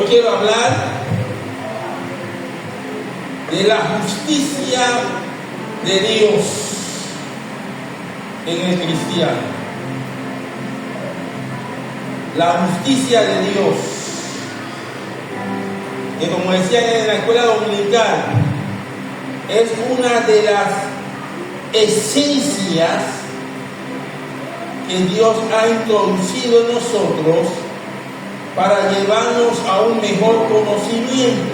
quiero hablar de la justicia de Dios en el cristiano. La justicia de Dios, que como decían en la escuela dominical, es una de las esencias que Dios ha introducido en nosotros para llevarnos a un mejor conocimiento.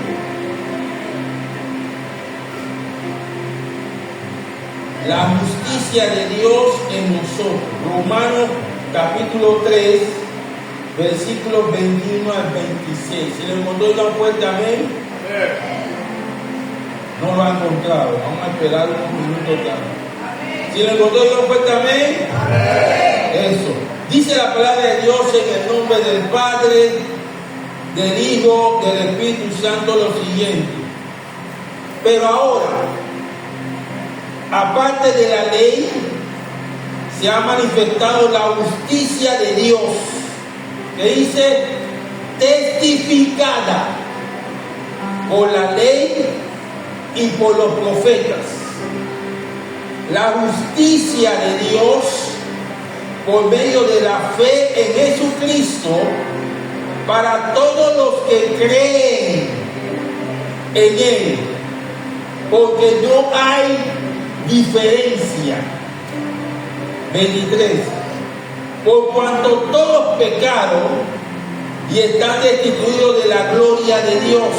La justicia de Dios en nosotros. Romanos capítulo 3, versículos 21 al 26. Si lo encontró, dan fuerte amén. No lo ha encontrado. Vamos a esperar unos minutos más. Si lo encontró, dan fuerte amén. Eso. Dice la palabra de Dios en el nombre del Padre, del Hijo, del Espíritu Santo lo siguiente. Pero ahora, aparte de la ley, se ha manifestado la justicia de Dios, que dice testificada por la ley y por los profetas. La justicia de Dios por medio de la fe en Jesucristo para todos los que creen en Él, porque no hay diferencia. 23. Por cuanto todos pecaron y están destituidos de la gloria de Dios,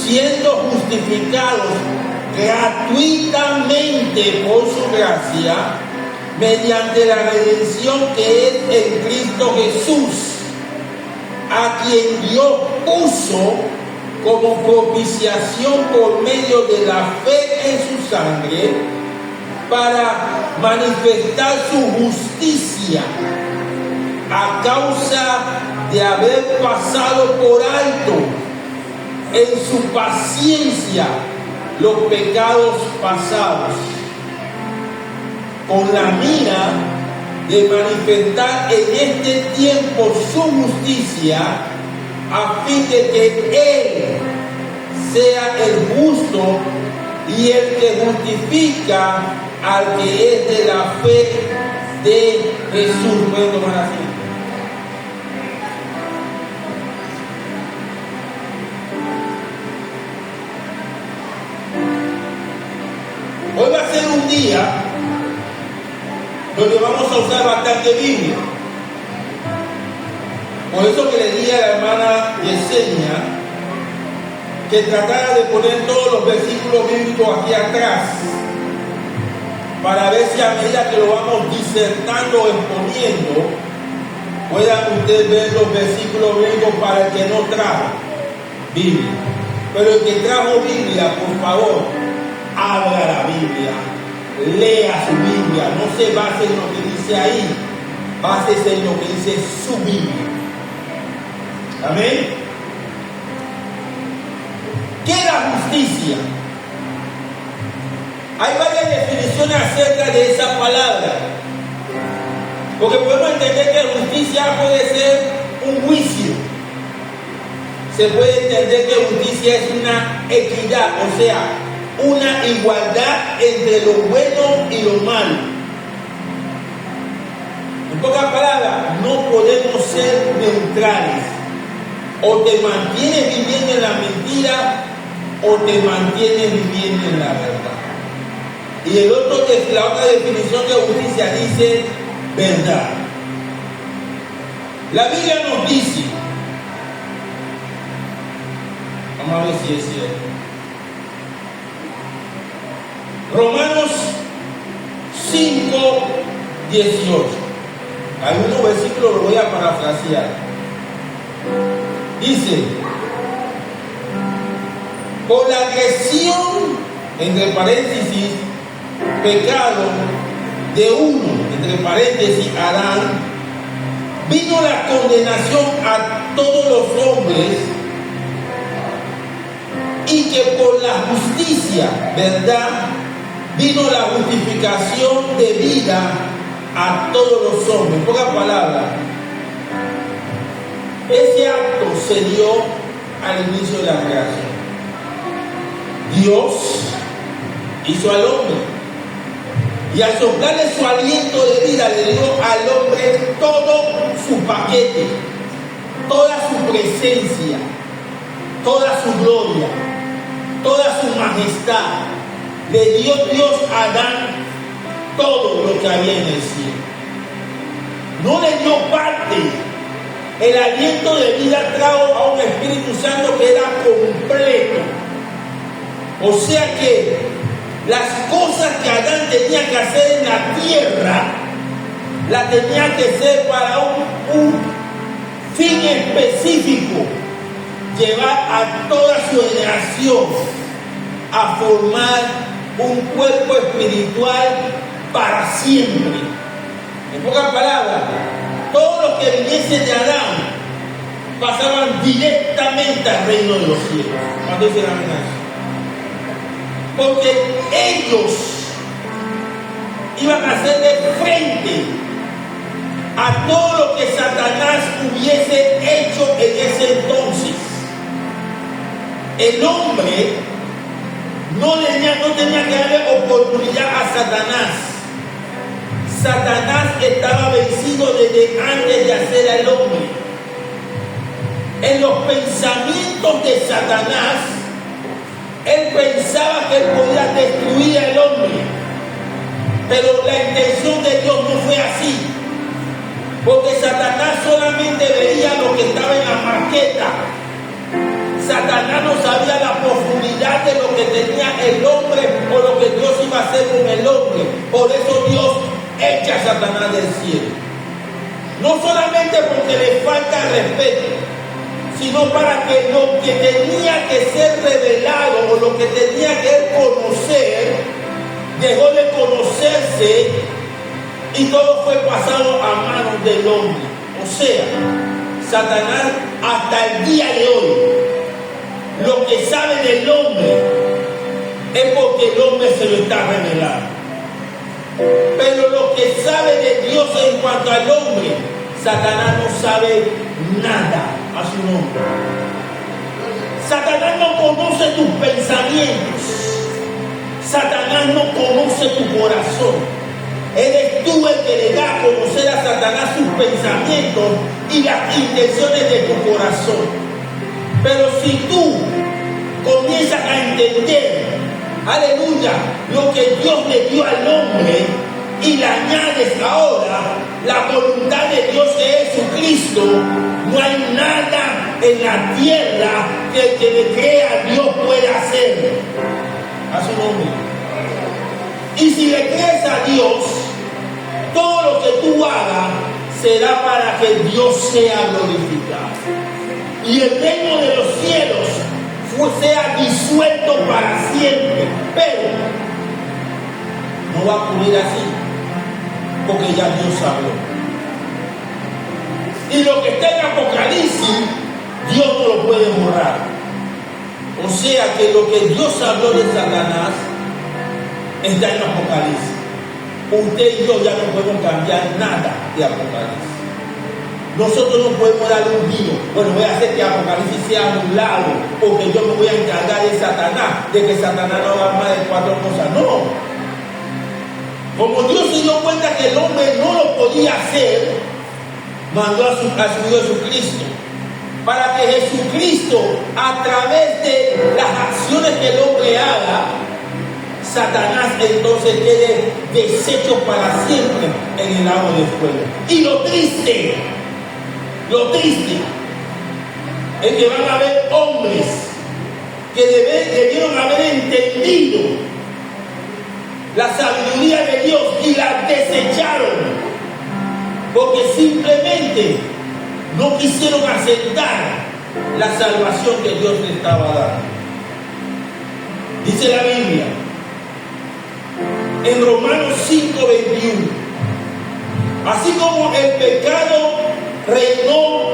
siendo justificados gratuitamente por su gracia, mediante la redención que es en Cristo Jesús, a quien Dios puso como propiciación por medio de la fe en su sangre, para manifestar su justicia a causa de haber pasado por alto en su paciencia los pecados pasados, con la mira de manifestar en este tiempo su justicia, a fin de que Él sea el justo y el que justifica al que es de la fe de Jesús. ¿Pueden tomar así? Hoy va a ser un día donde vamos a usar bastante Biblia. Por eso que le dije a la hermana Yesenia que tratara de poner todos los versículos bíblicos aquí atrás, para ver si a medida que lo vamos disertando o exponiendo, puedan ustedes ver los versículos bíblicos para el que no trajo Biblia. Pero el que trajo Biblia, por favor, abra la Biblia, lea su Biblia, no se base en lo que dice ahí, básese en lo que dice su Biblia. Amén. ¿Qué es la justicia? Hay varias definiciones acerca de esa palabra, porque podemos entender que justicia puede ser un juicio, se puede entender que justicia es una equidad, o sea, una igualdad entre lo bueno y lo malo. En pocas palabras, no podemos ser neutrales. O te mantienes viviendo en la mentira o te mantienes viviendo en la verdad. Y la otra definición de justicia dice verdad. La Biblia nos dice, vamos a ver si es cierto, Romanos 5, 18. Algunos versículos los voy a parafrasear. Dice, por la agresión, entre paréntesis, pecado de uno, entre paréntesis, Adán, vino la condenación a todos los hombres, y que por la justicia, verdad, vino la justificación de vida a todos los hombres. En pocas palabras, ese acto se dio al inicio de la creación. Dios hizo al hombre y al soplarle su aliento de vida le dio al hombre todo su paquete, toda su presencia, toda su gloria, toda su majestad. Le dio Dios a Adán todo lo que había en el cielo. No le dio parte. El aliento de vida trajo a un Espíritu Santo que era completo. O sea que las cosas que Adán tenía que hacer en la tierra, las tenía que hacer para un fin específico. Llevar a toda su generación a formar un cuerpo espiritual para siempre. En pocas palabras, todos los que viniesen de Adán pasaban directamente al reino de los cielos. ¿Cuándo dicen amén a eso? Porque ellos iban a hacerle frente a todo lo que Satanás hubiese hecho en ese entonces. El hombre no tenía que darle oportunidad a Satanás. Satanás estaba vencido desde antes de hacer al hombre. En los pensamientos de Satanás, él pensaba que él podía destruir al hombre. Pero la intención de Dios no fue así. Porque Satanás solamente veía lo que estaba en la maqueta. Satanás no sabía la profundidad de lo que tenía el hombre o lo que Dios iba a hacer con el hombre. Por eso Dios echa a Satanás del cielo. No solamente porque le falta respeto, sino para que lo que tenía que ser revelado o lo que tenía que conocer, dejó de conocerse y todo fue pasado a manos del hombre. O sea, Satanás hasta el día de hoy, lo que sabe del hombre es porque el hombre se lo está revelando. Pero lo que sabe de Dios en cuanto al hombre, Satanás no sabe nada a su nombre. Satanás no conoce tus pensamientos. Satanás no conoce tu corazón. Eres tú el que le da a conocer a Satanás sus pensamientos y las intenciones de tu corazón. Pero si tú comienzas a entender, aleluya, lo que Dios le dio al hombre y le añades ahora la voluntad de Dios que es Jesucristo, no hay nada en la tierra que el que le crea a Dios pueda hacer. A su nombre. Y si le crees a Dios, todo lo que tú hagas será para que Dios sea glorificado. Y el reino de los cielos sea disuelto para siempre. Pero no va a ocurrir así, porque ya Dios habló. Y lo que está en Apocalipsis, Dios no lo puede borrar. O sea que lo que Dios habló de Satanás está en Apocalipsis. Usted y yo ya no podemos cambiar nada de Apocalipsis. Nosotros no podemos darle un giro. Bueno, voy a hacer que Apocalipsis sea anulado, porque yo me voy a encargar de Satanás, de que Satanás no haga más de 4 cosas. No. Como Dios se dio cuenta que el hombre no lo podía hacer, mandó a su Hijo Jesucristo, para que Jesucristo, a través de las acciones que el hombre haga, Satanás entonces quede deshecho para siempre en el lago del fuego. Y lo triste es que van a haber hombres que debieron haber entendido la sabiduría de Dios y la desecharon porque simplemente no quisieron aceptar la salvación que Dios les estaba dando. Dice la Biblia en Romanos 5:21, así como el pecado reinó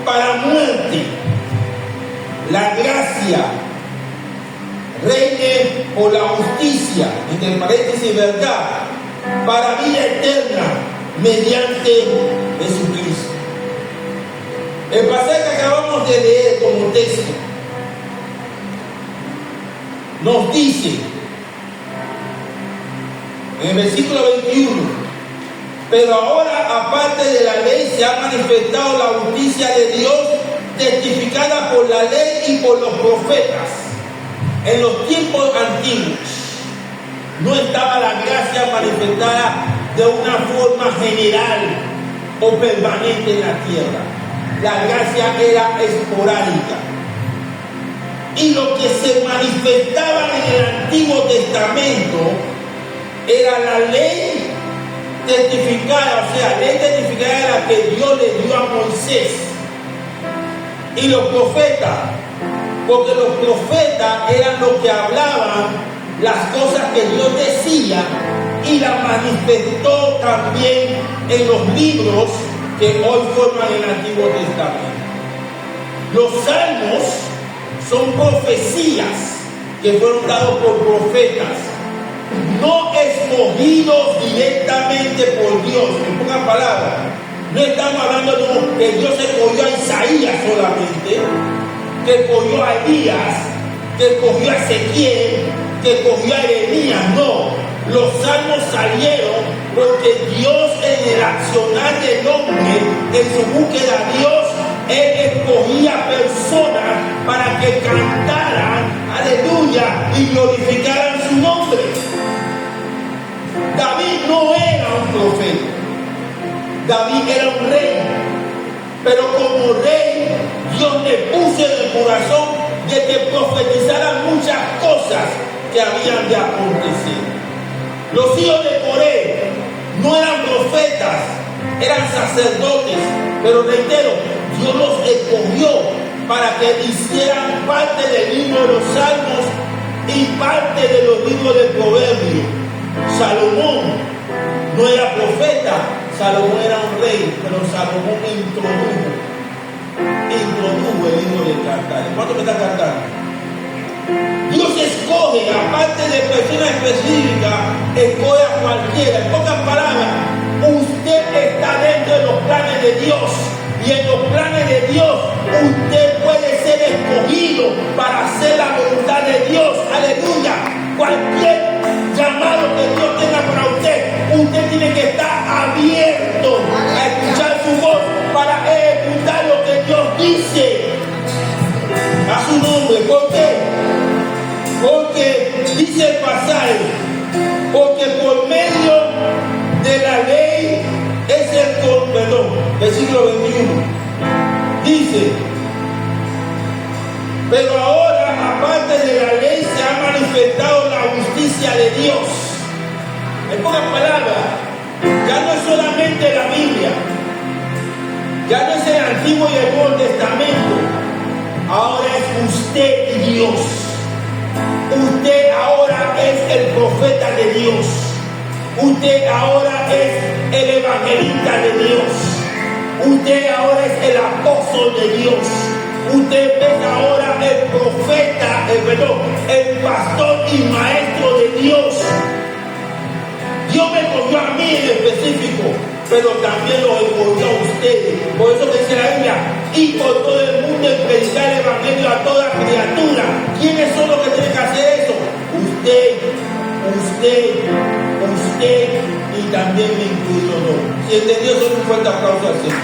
para muerte, la gracia reine por la justicia, entre paréntesis verdad, para vida eterna mediante Jesucristo. El pasaje que acabamos de leer como texto nos dice en el versículo 21: pero ahora, aparte de la ley, se ha manifestado la justicia de Dios, testificada por la ley y por los profetas. En los tiempos antiguos no estaba la gracia manifestada de una forma general o permanente en la tierra. La gracia era esporádica. Y lo que se manifestaba en el Antiguo Testamento era la ley testificada, o sea, ley testificada era que Dios le dio a Moisés. Y los profetas, porque los profetas eran los que hablaban las cosas que Dios decía y las manifestó también en los libros que hoy forman el Antiguo Testamento. Los salmos son profecías que fueron dados por profetas, no escogidos directamente por Dios. En pocas palabras, no estamos hablando de que Dios escogió a Isaías solamente, que escogió a Elías, que escogió a Ezequiel, que escogió a Jeremías. No, los salmos salieron porque Dios, en el accionar del hombre, en su búsqueda a Dios, Él escogía personas para que cantaran, aleluya, y glorificaran su nombre. David no era un profeta, David era un rey, pero como rey, Dios le puso en el corazón de que profetizaran muchas cosas que habían de acontecer. Los hijos de Coré no eran profetas, eran sacerdotes, pero reitero, Dios los escogió para que hicieran parte del libro de los Salmos y parte de los libros de Proverbios. Salomón no era profeta, Salomón era un rey, pero Salomón introdujo el libro de Cantares. ¿Cuánto me está cantando? Dios escoge, aparte de personas específicas, escoge a cualquiera. En pocas palabras, usted está dentro de los planes de Dios. Y en los planes de Dios, usted puede ser escogido para hacer la voluntad de Dios. Aleluya. Cualquier llamado que Dios tenga para usted, usted tiene que estar abierto a escuchar su voz para ejecutar lo que Dios dice a su nombre. ¿Por qué? Porque dice el pasaje, porque por medio de la ley es versículo 21, dice: pero ahora, aparte de la ley, se ha manifestado la justicia de Dios. En pocas palabras, ya no es solamente la Biblia, ya no es el Antiguo y el Nuevo Testamento, ahora es usted y Dios. Usted ahora es el profeta de Dios. Usted ahora es el evangelista de Dios. Usted ahora es el apóstol de Dios. Usted es ahora el profeta, el pastor y maestro de Dios. Dios me escogió a mí en específico, pero también lo escogió a ustedes. Por eso dice la Biblia: y por todo el mundo en predicar el evangelio a toda criatura. ¿Quiénes son los que tienen que hacer eso? Usted y también me incluyo yo. Si entendió, son un fuerte aplauso al Señor.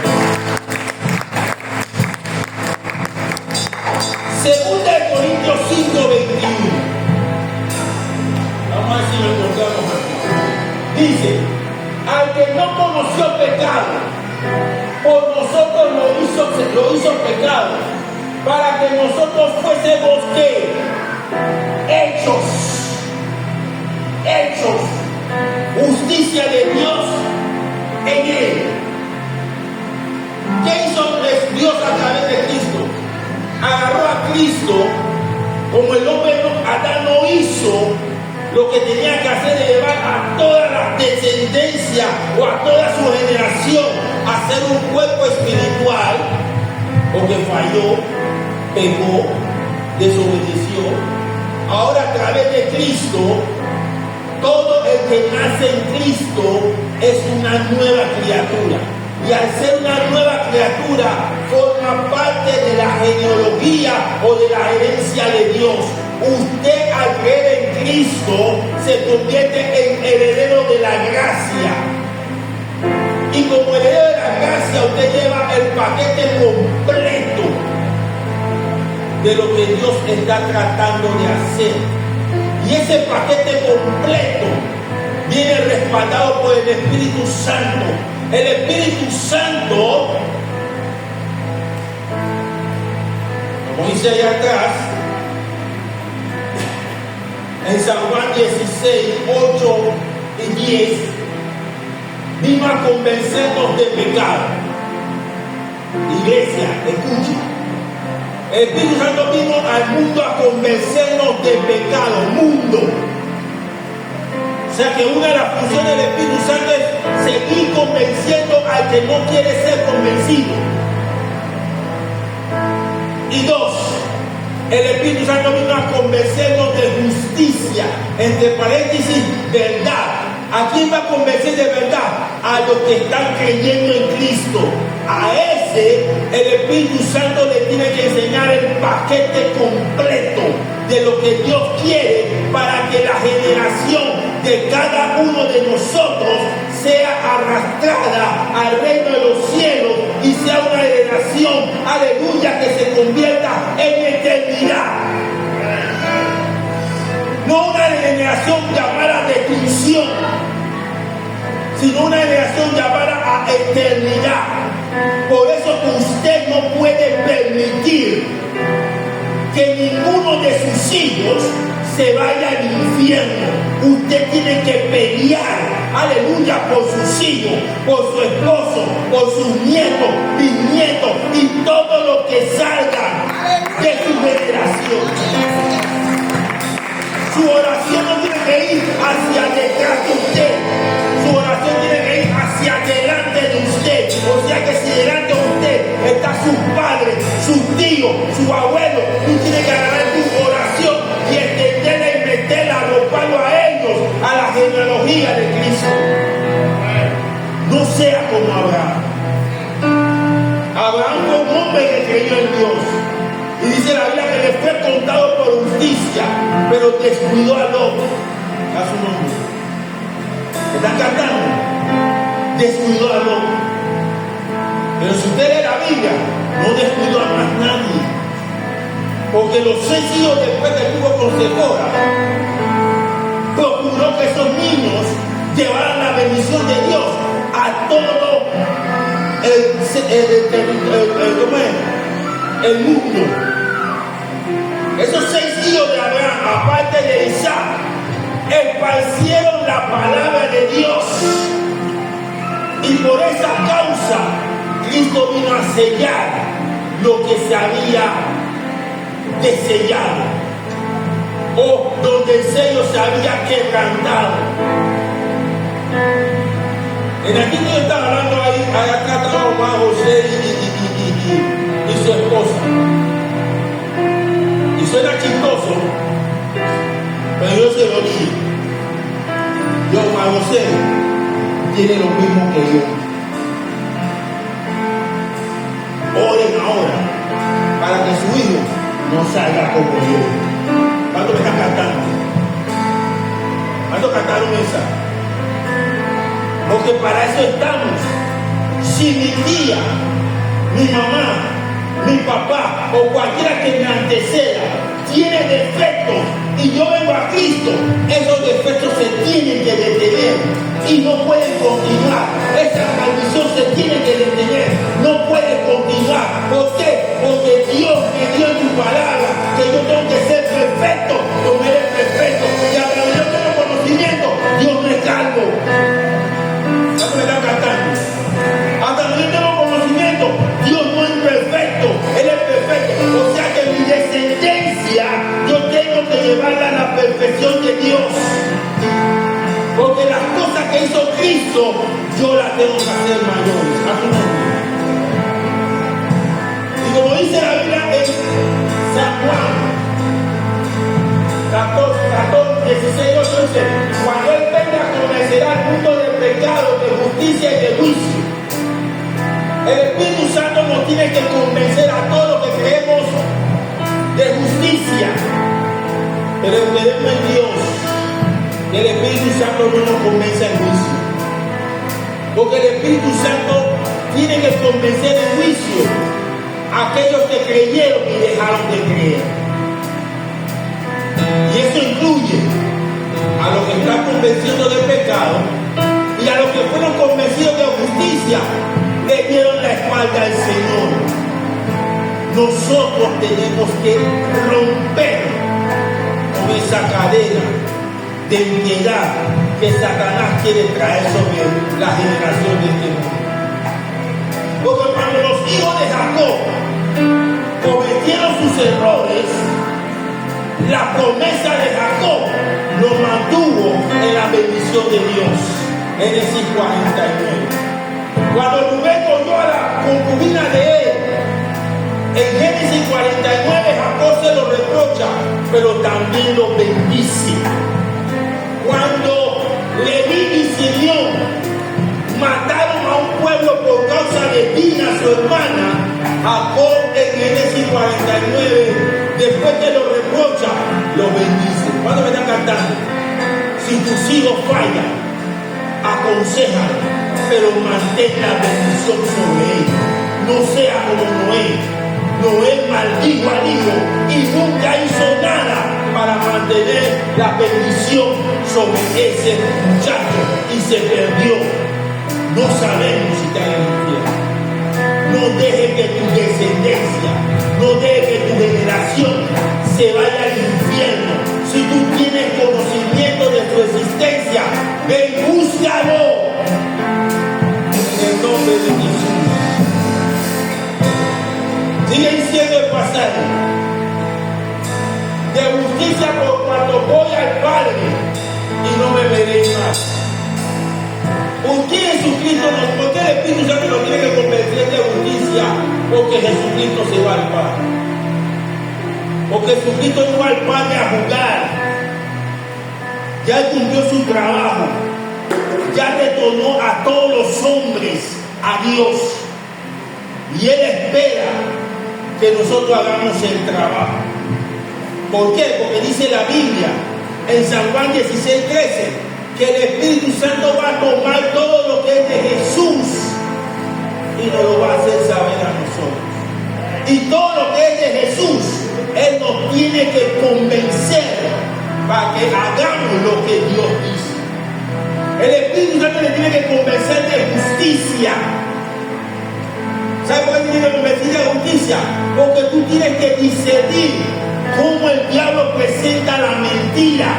Segunda de Corintios 5:21. Vamos a ver si lo encontramos aquí. Dice: al que no conoció pecado, por nosotros lo hizo pecado, para que nosotros fuésemos ¿qué? Hechos justicia de Dios en él. ¿Qué hizo Dios a través de Cristo? Agarró a Cristo, como el hombre Adán no hizo lo que tenía que hacer, de llevar a toda la descendencia o a toda su generación a ser un cuerpo espiritual, porque falló, pecó, desobedeció. Ahora, a través de Cristo, todo el que nace en Cristo es una nueva criatura. y al ser una nueva criatura forma parte de la genealogía o de la herencia de Dios. Usted al creer en Cristo se convierte en heredero de la gracia. Y como heredero de la gracia usted lleva el paquete completo de lo que Dios está tratando de hacer. Y ese paquete completo viene respaldado por el Espíritu Santo. El Espíritu Santo, como dice allá atrás, en San Juan 16, 8 y 10, vino a convencernos de pecado. Iglesia, escuchen. El Espíritu Santo vino al mundo a convencernos de pecado. Mundo. O sea que una de las funciones del Espíritu Santo es seguir convenciendo al que no quiere ser convencido. Y dos, el Espíritu Santo vino a convencernos de justicia, entre paréntesis, verdad. ¿A quién va a convencer de verdad? A los que están creyendo en Cristo. A ese, el Espíritu Santo le tiene que enseñar el paquete completo de lo que Dios quiere para que la generación de cada uno de nosotros sea arrastrada al reino de los cielos y sea una generación, aleluya, que se convierta en eternidad. No una generación llamada destrucción, sino una generación llamada a eternidad. Por eso que usted no puede permitir que ninguno de sus hijos se vaya al infierno. Usted tiene que pelear, aleluya, por sus hijos, por su esposo, por sus nietos, bisnietos y todo lo que salga de su generación. Su oración no tiene que ir hacia detrás de usted. Su oración tiene que ir hacia delante de usted. O sea que si delante de usted está su padre, su tío, su abuelo, tú tienes que agarrar tu oración y extenderla y meterla, arroparlo a ellos, a la genealogía de Cristo. No sea como Abraham. Abraham fue un hombre que creyó en Dios. Y dice la Biblia que le fue contado por justicia, pero descuidó a Lot, a su nombre. ¿Están cantando? Descuidó a Lot. Pero si usted lee la Biblia, no descuidó a más nadie. Porque los 6 hijos después que tuvo con Sephora, procuró que esos niños llevaran la bendición de Dios a todo el mundo. Esos 6 hijos de Abraham, aparte de Isaac, esparcieron la palabra de Dios. Y por esa causa, Cristo vino a sellar lo que se había desellado, o donde el sello se había quebrantado. En aquí yo estaba hablando ahí atrás estaba José y su esposa. Y suena chistoso, pero yo se lo dije. Yo, Juan José, tiene lo mismo que yo. Oren ahora para que su hijo no salga como yo. ¿Cuánto me están cantando? ¿Cuánto cantaron esa? Porque para eso estamos. Si mi tía, mi mamá, mi papá o cualquiera que me anteceda tiene defectos y yo vengo a Cristo, esos defectos se tienen que detener y no pueden continuar. Esa maldición se tiene que detener, no puede continuar. ¿Por qué? Porque Dios me dio en su palabra que yo tengo que ser perfecto como Él es perfecto. Y a través de yo tengo conocimiento, Dios me salvo. ¿Cuánto me están cantando? Hasta donde yo tengo conocimiento, Dios no es perfecto, Él es perfecto. O sea que mi descendencia yo tengo que llevarla a la perfección de Dios. Porque las cosas que hizo Cristo, yo las tengo que hacer mayores. A su nombre. Y como dice la Biblia en San Juan 14, 16, 8, dice: cuando Él venga, conocerá el mundo de pecado, de justicia y de juicio. El Espíritu Santo nos tiene que convencer a todos los que creemos de justicia. Pero esperemos en Dios que el Espíritu Santo no nos convence en juicio. Porque el Espíritu Santo tiene que convencer en juicio a aquellos que creyeron y dejaron de creer. Y eso incluye a los que están convencidos del pecado y a los que fueron convencidos de justicia, le dieron la espalda al Señor. Nosotros tenemos que romper con esa cadena de impiedad que Satanás quiere traer sobre la generación de este mundo. Porque cuando los hijos de Jacob cometieron sus errores, la promesa de Jacob lo mantuvo en la bendición de Dios. Génesis 49. Cuando Rubén oyó a la concubina de él, en Génesis 49 Jacob se lo reprocha, pero también lo bendice. Cuando Leví y Simeón mataron a un pueblo por causa de Dina, su hermana, Jacob en Génesis 49, después que lo reprocha, lo bendice. ¿Cuándo me están cantando? Si tus hijos fallan, aconsejan, pero mantén la bendición sobre ellos. No sea como Noé. Noé maldijo al hijo y nunca hizo nada para mantener la bendición sobre ese muchacho y se perdió. No sabemos si está en el infierno. No deje que tu descendencia, no deje que tu generación se vaya al infierno. Si tú tienes conocimiento de tu existencia, ven, búscalo. En el nombre de Jesús. Sigue diciendo el pasaje. De justicia por cuando voy al Padre y no me veréis más. ¿Por qué Jesucristo por qué el Espíritu Santo nos tiene que convencer de justicia? Porque Jesucristo se va al Padre. Porque Jesucristo no va al Padre a jugar. Ya cumplió su trabajo. Ya retornó a todos los hombres a Dios. Y Él espera que nosotros hagamos el trabajo. ¿Por qué? Porque dice la Biblia en San Juan 16:13 que el Espíritu Santo va a tomar todo lo que es de Jesús y nos lo va a hacer saber a nosotros. Y todo lo que es de Jesús, Él nos tiene que convencer para que hagamos lo que Dios dice. El Espíritu Santo le tiene que convencer de justicia. ¿Sabes por qué tiene que convencer de justicia? Porque tú tienes que discernir cómo el diablo presenta la mentira.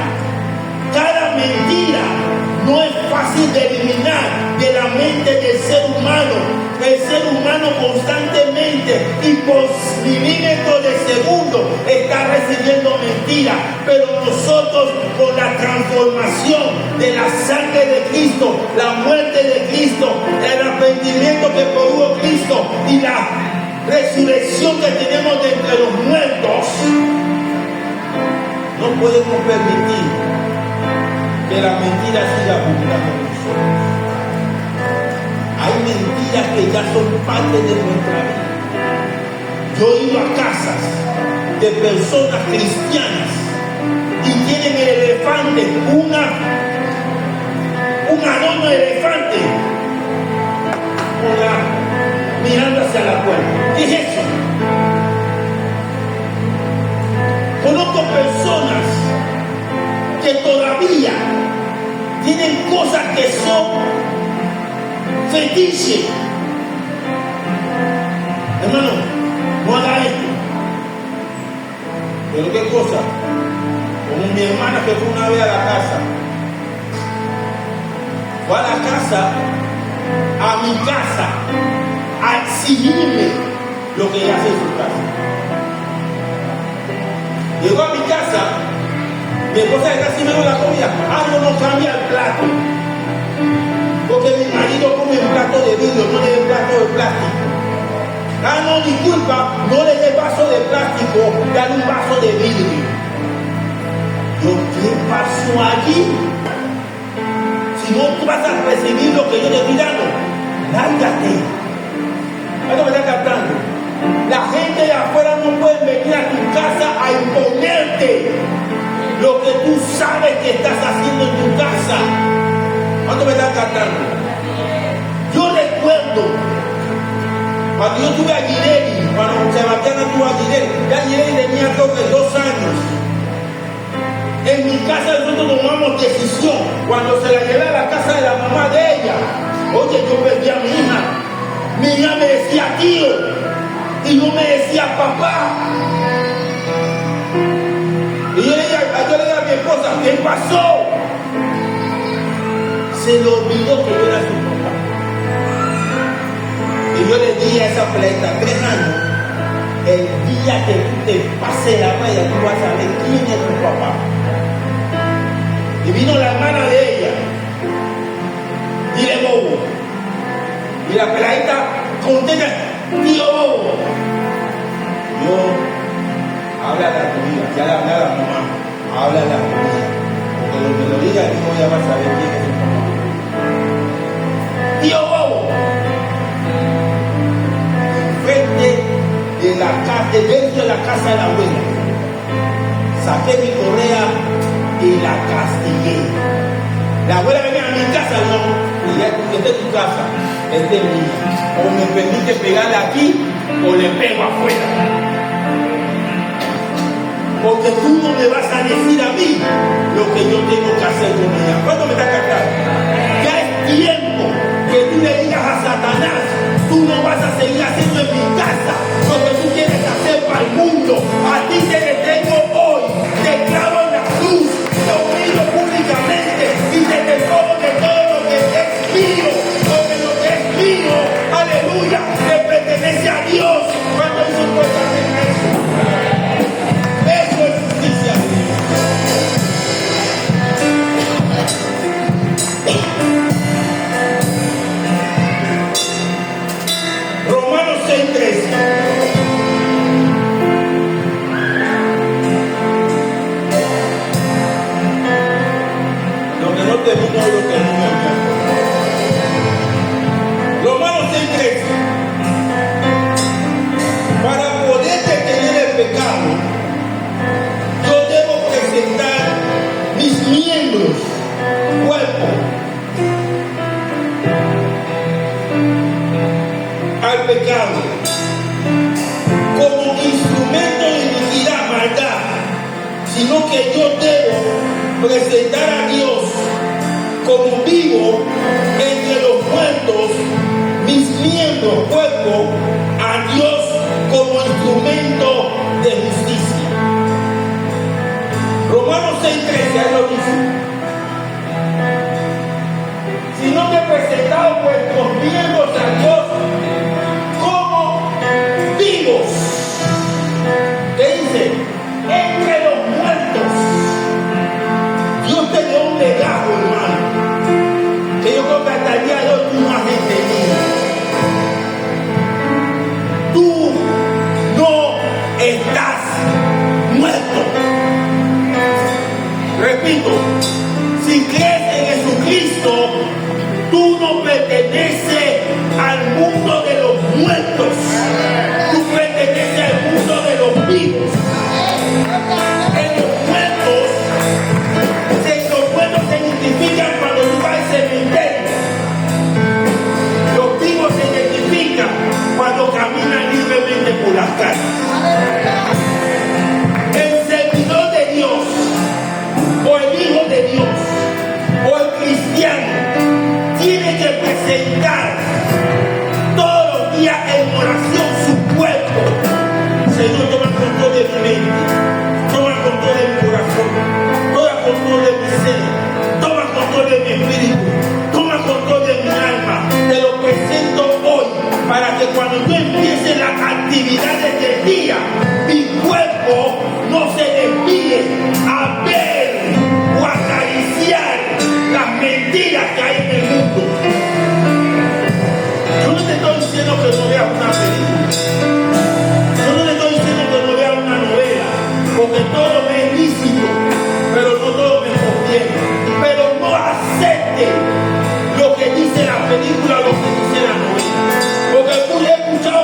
Cada mentira no es fácil de eliminar de la mente del ser humano. El ser humano constantemente y por milímetros de segundo está recibiendo mentiras. Pero nosotros, con la transformación de la sangre de Cristo, la muerte de Cristo, el arrepentimiento que produjo Cristo y la resurrección que tenemos de entre los muertos, no podemos permitir que la mentira siga abundando en nosotros. Hay mentiras que ya son parte de nuestra vida. Yo he ido a casas de personas cristianas y tienen el elefante, un adorno de elefante, mirando hacia la puerta. ¿Qué es eso? Conozco personas que todavía tienen cosas que son fetiches. Hermano, no haga esto. Pero qué cosa, como mi hermana que fue una vez a la casa, fue a la casa, a mi casa, a exigirme lo que ella hace en su casa. Llegó a mi casa, mi esposa está sirviendo la comida. No cambia el plato. Porque mi marido come un plato de vidrio, no le dé plato de plástico. No, disculpa, no le dé vaso de plástico, dale un vaso de vidrio. Yo, ¿qué pasó allí? Si no tú vas a recibir lo que yo te estoy dando, lárgate. Esto me está captando. La gente de afuera no puede venir a tu casa a imponerte lo que tú sabes que estás haciendo en tu casa. ¿Cuánto me están captando? Yo recuerdo cuando yo estuve a Guineri, cuando Sebastián estuvo a Guineri, ya Guineri tenía creo que 2 años. En mi casa nosotros tomamos decisión. Cuando se la llevé a la casa de la mamá de ella, oye, yo perdí a mi hija. Mi hija me decía tío y yo me decía papá. Y yo le dije a mi esposa, ¿qué pasó? Se le olvidó que yo era su papá. Y yo le dije a esa pleita, 3 años, el día que tú te pases la raya, tú vas a ver quién es tu papá. Y vino la hermana de ella, dile bobo. Y la peladita contesta, tío bobo. Yo, háblale a tu hija, ya le hablé a la mamá, háblale a tu hija. Porque lo que lo diga, el hijo ya va a saber quién es su papá. Tío bobo. Frente de la casa, dentro de la casa de la abuela, saqué mi correa y la castigué. La abuela venía a mi casa, no, y ya, esta es tu casa, esta es mía. O me permite pegarle aquí o le pego afuera. Porque tú no me vas a decir a mí lo que yo tengo que hacer con ella. ¿Cuándo me está captando? Ya es tiempo que tú le digas a Satanás, tú no vas a seguir haciendo en mi casa lo que tú quieres hacer para el mundo. A ti te detengo hoy, te clavo en la cruz, te humillo públicamente y te despojo de todo lo que es mío, porque lo que es mío, aleluya, le pertenece a Dios. Cuando hizo cosas en eso, eso es justicia. Romanos 6:13. Lo que no terminó lo que no me Romanos 6:13. Para poder detener el pecado, yo debo presentar mis miembros, cuerpo, al pecado como instrumento de iniquidad, maldad, sino que yo debo presentar a Dios como vivo entre los muertos, mis miembros, cuerpo, a Dios como instrumento de justicia. Romanos 6:13, ahí lo dice. Sino que presentado vuestros miembros a Dios como vivos. ¿Qué dice? Entre los muertos. Dios te dio un legado, hermano, que yo creo que hasta el día de hoy tú no has entendido. Tú no estás muerto. Repito, si crees en Jesucristo, tú no perteneces al mundo de los muertos. Tú perteneces al mundo de los vivos. En los muertos se identifican cuando tú vas al cementerio. Los vivos se identifican cuando caminan libremente por las calles. El servidor de Dios, o el hijo de Dios, o el cristiano, tiene que presentar todos los días en oración su cuerpo. Señor, toma control de mi mente, toma control de mi corazón, toma control de mi ser, toma control de mi espíritu, toma control de mi alma. Te lo presento hoy para que cuando tú empieces las actividades del día, mi cuerpo no se desvíe a ver o acariciar las mentiras que hay en el mundo. Yo no te estoy diciendo que no veas una película. Yo no te estoy diciendo que no veas una novela, porque todo me es lícito, pero no todo me conviene. Pero no acepte lo que dice la película, lo que dice la novela. Porque tú le he escuchado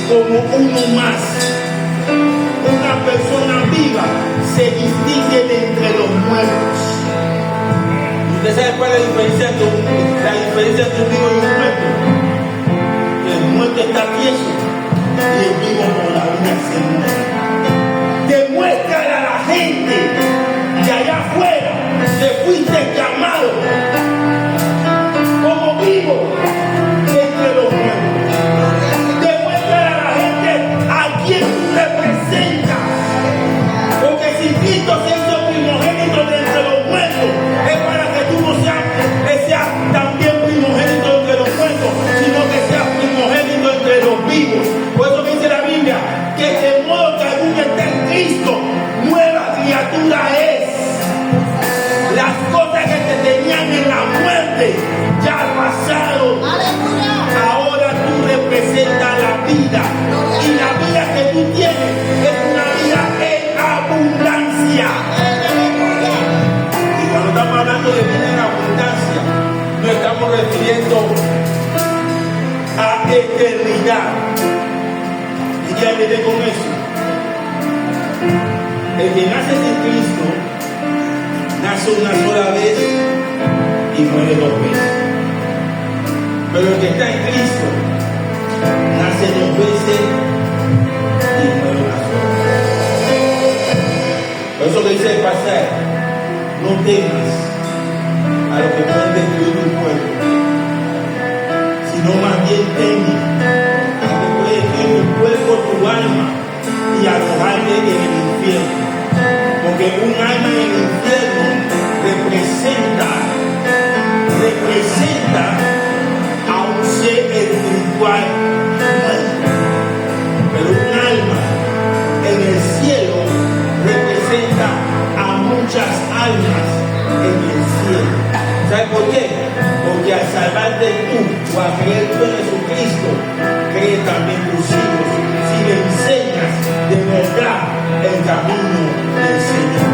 como uno más. Una persona viva se distingue de entre los muertos. ¿Usted sabe cuál es la diferencia entre un vivo y un muerto? Que el muerto está tieso y el vivo todavía se mueve. Demuéstrale a la gente de allá afuera que fuiste llamado como vivo entre los muertos. Demuéstrale a la gente a quién tú representas. Porque si Cristo se hizo primogénito de entre los muertos, es para que tú no seas también primogénito entre los muertos, sino que seas primogénito entre los vivos. Por eso dice la Biblia, que de modo que alguno está en Cristo, nueva criatura es. Las cosas que te tenían en la muerte ya pasaron. Aleluya. Ahora tú representas la vida. Y la vida que tú tienes es una vida en abundancia. Y cuando estamos hablando de vida en abundancia, no estamos refiriendo a eternidad. Y ya veré con eso. El que nace sin Cristo nace una sola vez y muere dos veces. Pero el que está en Cristo nace dos veces y muere una sola vez. Por eso que dice el pasaje, no temas a lo que pueden destruir tu cuerpo, sino más bien teme a lo que puede destruir tu cuerpo, tu alma y arrojarte en el infierno. Porque un alma en el infierno representa a un ser espiritual muerto. Pero un alma en el cielo representa a muchas almas en el cielo. ¿Sabes por qué? Porque al salvarte tú o al creer tú en Jesucristo, creen también tus hijos. Si le enseñas de verdad el camino del Señor.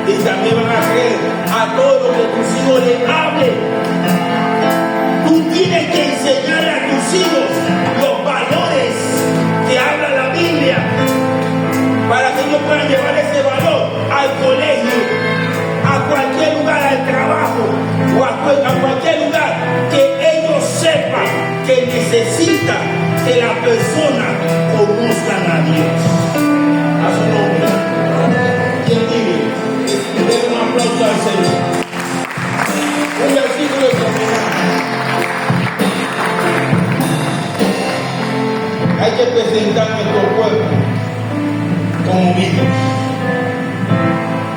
Y también van a creer a todo lo que tus hijos le hablen. Tú tienes que enseñarle a tus hijos los valores que habla la Biblia para que ellos puedan llevar ese valor al colegio, a cualquier lugar, al trabajo o a cualquier lugar que ellos sepan que necesitan que las personas conozcan a Dios. A su nombre. ¿Quién vive? Den un aplauso al Señor. Un versículo de hay que presentar nuestro cuerpo como vivos.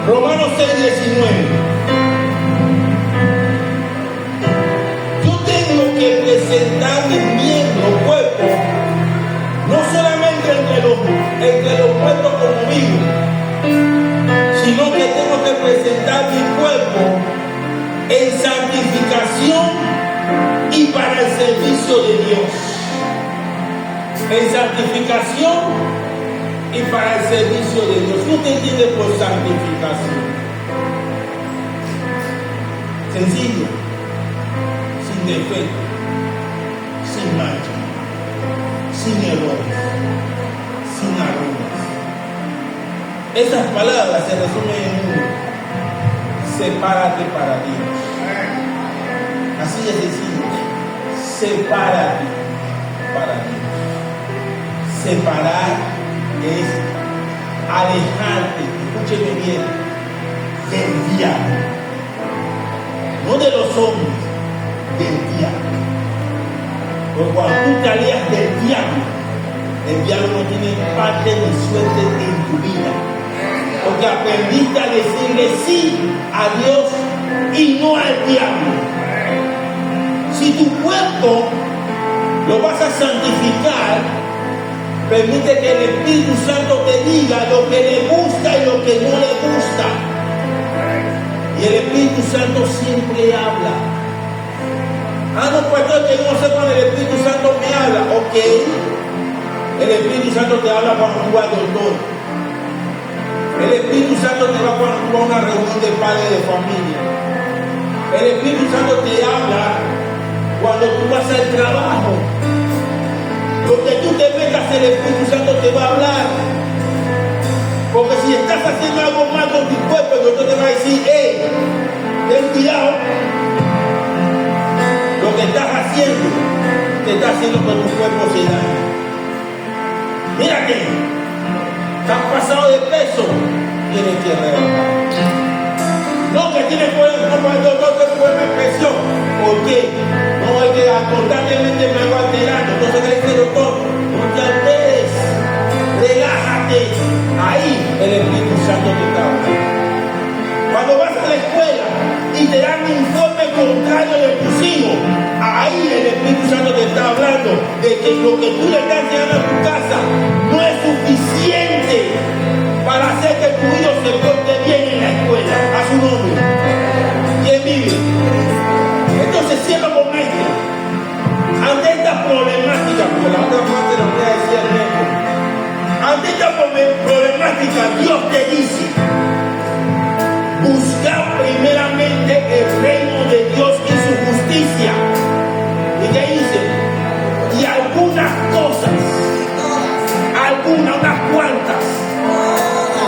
Romanos 6:19. Yo tengo que presentar mi miembro, cuerpo, no solamente entre los muertos como vivos, sino que tengo que presentar mi cuerpo en santificación y para el servicio de Dios. En santificación y para el servicio de Dios. ¿Qué usted entiende por santificación? Sencillo, sin defecto, sin mancha, sin errores, sin arrugas. Esas palabras se resumen en uno: sepárate para Dios. Así de sencillo. Sepárate para Dios. Separar es alejarte, escúcheme bien, del diablo. No de los hombres, del diablo. Porque cuando tú te alejas del diablo, el diablo no tiene parte ni suerte en tu vida. Porque aprendiste a decirle sí a Dios y no al diablo. Si tu cuerpo lo vas a santificar, permite que el Espíritu Santo te diga lo que le gusta y lo que no le gusta. Y el Espíritu Santo siempre habla. No, pastor, que no sepan, el Espíritu Santo me habla. Ok. El Espíritu Santo te habla cuando tú vas al doctor. El Espíritu Santo te va cuando tú vas a una reunión de padres de familia. El Espíritu Santo te habla cuando tú vas al trabajo. Lo que te metas, el Espíritu Santo te va a hablar. Porque si estás haciendo algo mal con tu cuerpo, el doctor te va a decir, hey, ten cuidado. Lo que estás haciendo, te está haciendo que tu cuerpo se dañe. Mírate, te has pasado de peso, tienes que rebajar. No que tienes problemas, no, el doctor te pone presión. ¿Por qué? No, es que constantemente me va alterando. Entonces, ¿qué dice el doctor? No te alteres, relájate. Ahí el Espíritu Santo te está hablando. Cuando vas a la escuela y te dan un informe contrario de tus hijos, ahí el Espíritu Santo te está hablando de que lo que tú le estás enseñando a tu casa no es suficiente para hacer que tu hijo se porte bien en la escuela. A su nombre. ¿Quién vive? Entonces cierro con esto. Ante esta problemática, porque la otra parte lo voy a decir el resto. Ante esta problemática, Dios te dice: buscar primeramente el reino de Dios y su justicia. ¿Y qué dice? Y algunas cosas, unas cuantas,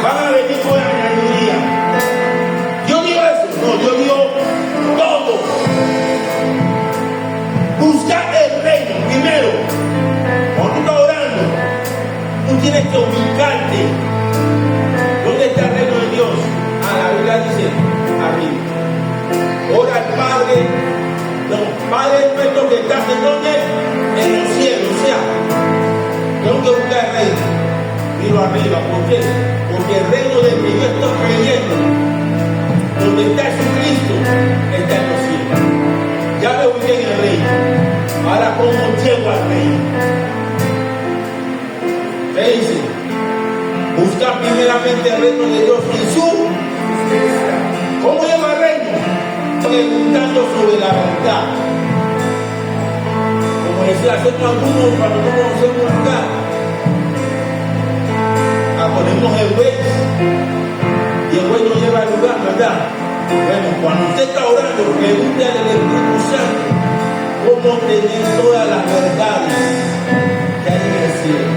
van a venir con añadiduría. Yo digo eso, no, yo digo todo. Buscar el reino. Primero, cuando tú estás orando, tú tienes que ubicarte. ¿Dónde está el reino de Dios? La Biblia dice arriba. Ora al Padre, Padre nuestro que estás en donde, en los cielos. O sea, tengo que buscar el reino. Miro arriba. ¿Por qué? Porque el reino del que yo estoy creyendo, donde está Jesucristo, está en los cielos. Ya me ubiqué en el reino. Ahora, ¿cómo llego al reino? ¿Qué dice? Buscar primeramente el reino de Dios y su. ¿Cómo lleva el reino? Preguntando sobre la verdad. Como decía, hacemos algunos cuando no conocemos un lugar. Ponemos el buey y el buey nos lleva al lugar, ¿verdad? Bueno, cuando usted está orando, pregúntale al Espíritu Santo cómo tener todas las verdades que hay en el cielo.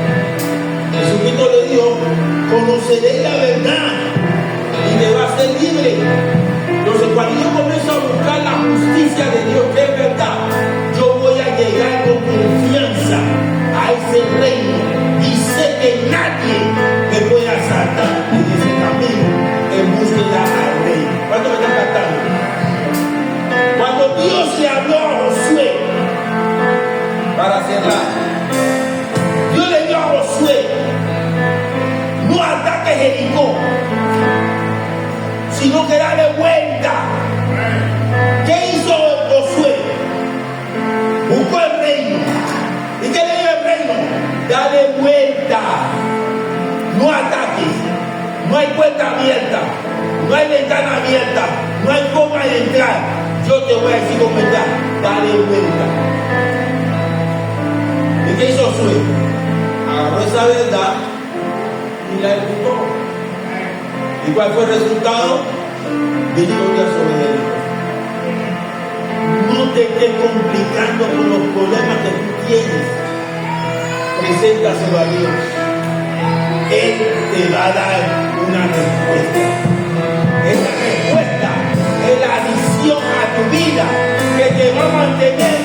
Jesucristo le dijo: conoceréis la verdad y me va a ser libre. Entonces, cuando yo comienzo a buscar la justicia de Dios, que es verdad, yo voy a llegar con confianza a ese reino y sé que nadie me puede asaltar en ese camino en búsqueda al reino. ¿Cuánto me están cantando? Cuando Dios le habló a Josué, para cerrar, Dios le dio a Josué: no ataques Jericó, sino que dale vuelta. ¿Qué hizo Josué? Buscó el reino. ¿Y qué le dio el reino? Dale vuelta. No ataques. No hay puerta abierta. No hay ventana abierta. No hay forma de entrar. Yo te voy a decir cómo está. Dale vuelta. ¿Y qué hizo Josué? Agarró esa verdad y la ejecutó. ¿Y cuál fue el resultado? Victoria sobre él. No te estés complicando con los problemas que tú tienes. Preséntaselo a Dios. Él te va a dar una respuesta. Esa respuesta es la adición a tu vida que te va a mantener